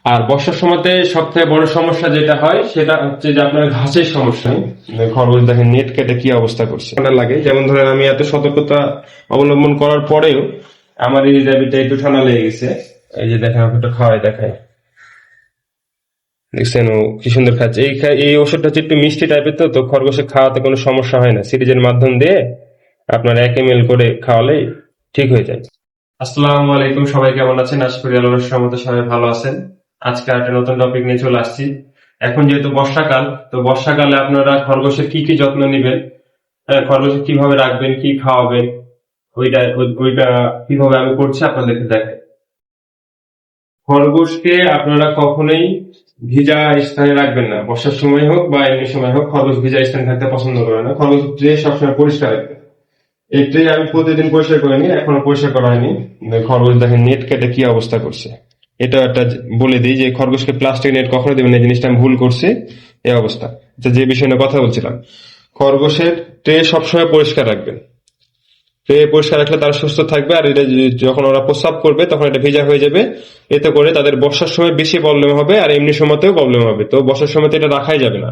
আর বর্ষার সময়তে সব থেকে বড় সমস্যা যেটা হয় সেটা হচ্ছে যে আপনার ঘাসের সমস্যা। খরগোশ দেখেন নেট কেটে কি অবস্থা করছে, ঠান্ডা লাগে। যেমন ধরেন আমি এত সতর্কতা অবলম্বন করার পরেও আমার এই র্যাবিটটা একটু ঠান্ডা লেগে গেছে। এই যে দেখেন আমাকে একটু খাওয়াই দেখায়, দেখছেন ও কি সুন্দর খাচ্ছে। এই ওষুধটা হচ্ছে একটু মিষ্টি টাইপের, তো খরগোশে খাওয়াতে কোনো সমস্যা হয় না। সিরিজের মাধ্যম দিয়ে আপনার 1 ml করে খাওয়ালেই ঠিক হয়ে যায়। আসসালামু আলাইকুম, সবাই কেমন আছেন? আশা করি আল্লাহর রহমতে সবাই ভালো আছেন। আজকে একটা নতুন টপিক নিয়ে চলে আসছি। এখন যেহেতু বর্ষাকাল, তো বর্ষাকালে আপনারা খরগোশের কি কি যত্ন নেবেন, খরগোশের কিভাবে রাখবেন, কি খাওয়াবেন, ওইটা কিভাবে আমি করছি আপনাদেরকে দেখাই। খরগোশকে আপনারা কখনোই ভিজা স্থানে রাখবেন না। বর্ষার সময় হোক বা এমনি সময় হোক, খরগোশ ভিজা স্থানে থাকতে পছন্দ করে না। খরগোশ ট্রে সবসময় পরিষ্কার রাখবেন। এই ট্রে আমি প্রতিদিন পরিষ্কার করে নিই, এখনো পরিষ্কার করা হয়নি। খরগোশ দেখেন নেট কেটে কি অবস্থা করছে। এটা একটা বলে দিই যে খরগোশকে প্লাস্টিক নেট কখনো দেবেন না, এই জিনিসটা আমি ভুল করছি। এই অবস্থা যে বিষয় নিয়ে কথা বলছিলাম, খরগোশের ট্রে সবসময় পরিষ্কার রাখবেন। ট্রে পরিষ্কার রাখলে তারা সুস্থ থাকবে। আর এটা যখন ওরা প্রস্রাব করবে তখন এটা ভেজা হয়ে যাবে। এতে করে তাদের বর্ষার সময় বেশি প্রবলেম হবে, আর এমনি সময়তেও প্রবলেম হবে। তো বর্ষার সময় এটা রাখাই যাবে না।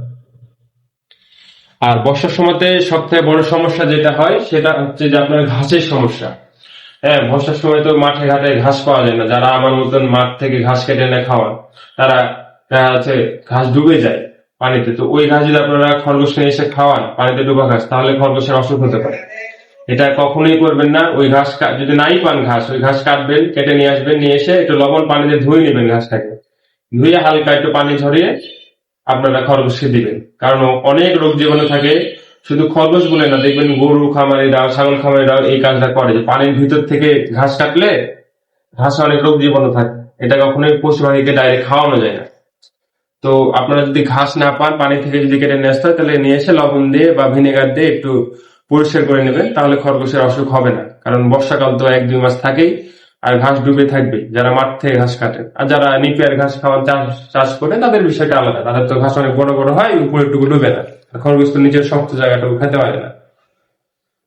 আর বর্ষার সময়তে সব থেকে বড় সমস্যা যেটা হয় সেটা হচ্ছে যে আপনার ঘাসের সমস্যা। হ্যাঁ, বর্ষার সময় তো মাঠে ঘাটে ঘাস পাওয়া যায় না। যারা আমার মতন মাঠ থেকে ঘাস কেটে এনে খাওয়ান, তারা দেখা যাচ্ছে ঘাস ডুবে যায় পানিতে। তো ওই ঘাস যদি আপনারা খরগোশকে এসে খাওয়ান, পানিতে ডুবা ঘাস, তাহলে খরগোশের অসুখ হতে পারে। এটা কখনোই করবেন না। ওই ঘাস যদি নাই পান ঘাস, ওই ঘাস কাটবেন, কেটে নিয়ে আসবেন, নিয়ে এসে একটু লবণ পানিতে ধুয়ে নেবেন ঘাসটাকে। ধুয়ে হালকা একটু পানি ঝরিয়ে আপনারা খরগোশকে দিবেন। কারণ অনেক রোগ জীবাণু থাকে। শুধু খরগোশ বলে না, দেখবেন গরু খামারিরা, ছাগল খামারিরা এই কাজটা করে, যে পানির ভিতর থেকে ঘাস কাটলে ঘাসে অনেক রোগ জীবাণু থাকে। এটা কখনোই পশু পাখিকে ডাইরেক্ট খাওয়ানো যায় না। তো আপনারা যদি ঘাস না পান, পানি থেকে যদি কেটে নিয়ে আসতে হয়, তাহলে নিয়ে এসে লবণ দিয়ে বা ভিনেগার দিয়ে একটু পরিষ্কার করে নেবেন, তাহলে খরগোশের অসুখ হবে না। কারণ বর্ষাকাল তো 1-2 মাস থাকেই, আর ঘাস ডুবে থাকবে যারা মাঠ থেকে ঘাস কাটে। আর যারা নিপিয়ার ঘাস খাওয়ার চাষ করে, তাদের বিষয়টা আলাদা। তাদের তো ঘাস অনেক বড় বড় হয়, উপরেটুকু ডুবে না। আর খরগোশ তো নিচের শক্ত জায়গাটুকু খেতে পারে না।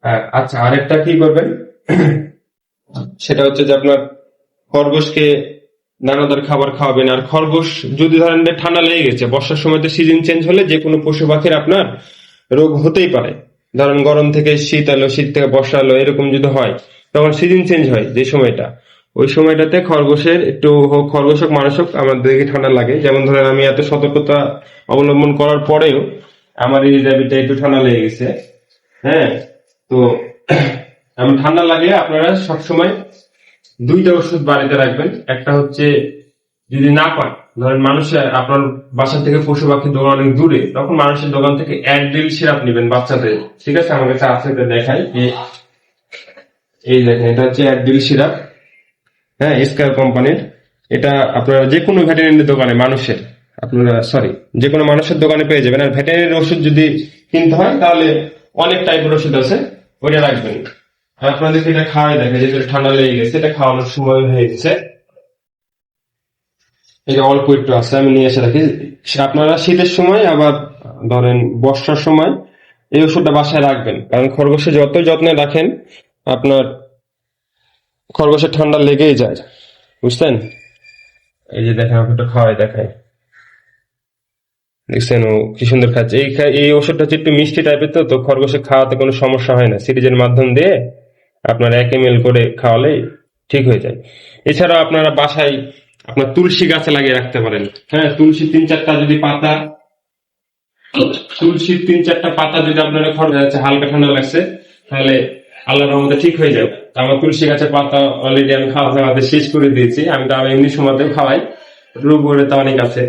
হ্যাঁ, আচ্ছা, আরেকটা কি করবেন সেটা হচ্ছে যে আপনার খরগোশকে দানাদার খাবার খাওয়াবেন। আর খরগোশ যদি ধরেন যে ঠান্ডা লেগে গেছে, বর্ষার সময় তো সিজন চেঞ্জ হলে যে কোনো পশু পাখির আপনার রোগ হতেই পারে। ধরেন গরম থেকে শীত এলো, শীত থেকে বর্ষা এলো, এরকম যদি হয়, তখন সিজন চেঞ্জ হয় যে সময়টা, ওই সময়টাতে খরগোশের একটু হোক, খরগোশ হোক মানুষ হোক, আমাদেরকে ঠান্ডা লাগে। যেমন ধরেন আমি এত সতর্কতা অবলম্বন করার পরেও আমার এই র্যাবিটটা একটু ঠান্ডা লেগে গেছে। হ্যাঁ, তো এমন ঠান্ডা লাগলে আপনারা সবসময় দুইটা ওষুধ বাড়িতে রাখবেন। একটা হচ্ছে যদি না পান, ধরেন মানুষের আপনার বাসা থেকে পশু পাখির দোকান অনেক দূরে, তখন মানুষের দোকান থেকে অ্যাডভিল সিরাপ নেবেন বাচ্চাদের। ঠিক আছে, আমার কাছে আছে, এটা দেখাই। এই দেখেন, এটা হচ্ছে অ্যাডভিল সিরাপ। হ্যাঁ, স্কয়ার কোম্পানির। এটা আপনারা যে কোনো ভেটেরিনারি দোকানে, মানুষের আপনারা সরি যে কোনো মানুষের দোকানে পেয়ে যাবেন। আর ভেটেরিনারি ওষুধ যদি কিনতে হয়, তাহলে অনেক টাইপের ওষুধ আছে, ওইটা রাখবেন। আর আপনাদেরকে এটা খাওয়াই দেখে, যেটা ঠান্ডা লেগে গেছে, এটা খাওয়ানোর সময় হয়ে গেছে। এই যে অল্প একটু আছে, আমি নিয়ে এসে রাখি। আপনারা শীতের সময় আবার ধরেন বর্ষার সময় এই ওষুধটা বাসায় রাখবেন। কারণ খরগোশের যতই যত্নে রাখেন, আপনার খরগোশের ঠান্ডা লেগেই যায়, বুঝলেন? এই যে দেখেন, আমাকে একটু খাওয়াই দেখায়, দেখছেন ও কি সুন্দর খাচ্ছে। এই ওষুধটা হচ্ছে একটু মিষ্টি টাইপের, তো খরগোশে খাওয়াতে কোনো সমস্যা হয় না। সিরিজের মাধ্যম দিয়ে আপনার 1 ml করে খাওয়ালেই ঠিক হয়ে যায়। এছাড়াও আপনারা বাসায় আপনার তুলসী গাছে লাগিয়ে রাখতে পারেন। হ্যাঁ, তুলসী 3-4টা যদি পাতা, তুলসীর 3-4টা পাতা যদি আপনারা যাচ্ছে হালকা ঠান্ডা লাগছে, তাহলে আল্লাহর রহমতে ঠিক হয়ে যাবে। তো আমার তুলসী গাছের পাতা অলরেডি আমি খাওয়াতে শেষ করে দিয়েছি। আমি তো এমনি সময়তেও খাওয়াই, রোগ করে তো অনেক আছে।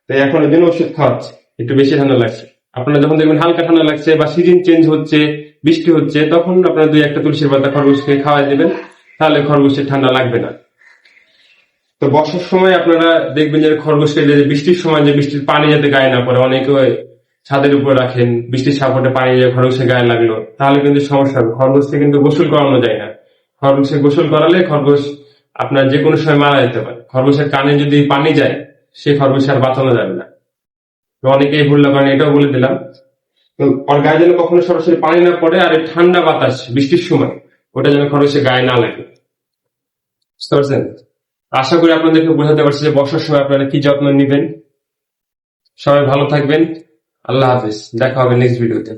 তো এখন ওই জন্য ওষুধ খাওয়াচ্ছি, একটু বেশি ঠান্ডা লাগছে। আপনারা যখন দেখবেন হালকা ঠান্ডা লাগছে বা সিজন চেঞ্জ হচ্ছে, বৃষ্টি হচ্ছে, তখন আপনারা 2-1টা তুলসীর পাতা খরগোশকে খাওয়াই দেবেন, তাহলে খরগোশের ঠান্ডা লাগবে না। তো বর্ষার সময় আপনারা দেখবেন যে খরগোশকে, যে বৃষ্টির সময় যে বৃষ্টির পানি যাতে গায়ে না পড়ে, অনেকে ছাদের উপর রাখেন, বৃষ্টির সাপোর্টে পানি যে খরগোশের গায়ে লাগলো, তাহলে কিন্তু সমস্যা হবে। খরগোশকে কিন্তু গোসল করানো যায় না। খরগোশকে গোসল করালে খরগোশ আপনার যে কোনো সময় মারা যেতে পারে। খরগোশের কানে যদি পানি যায়, সে খরগোশ আর বাঁচানো যাবে না। তো অনেকেই ভুললে করেন, এটাও বলে দিলাম। তো ওর গায়ে যেন কখনো সরাসরি পানি না পড়ে, আর এই ঠান্ডা বাতাস বৃষ্টির সময় ওটা যেন খরগোশের গায়ে না লাগে, বুঝতে পারছেন? আশা করি আপনাদেরকে বোঝাতে পারছি যে বর্ষার সময় আপনারা কি যত্ন নেবেন। সবাই ভালো থাকবেন। আল্লাহ হাফেজ, দেখা হবে নেক্সট ভিডিওতে।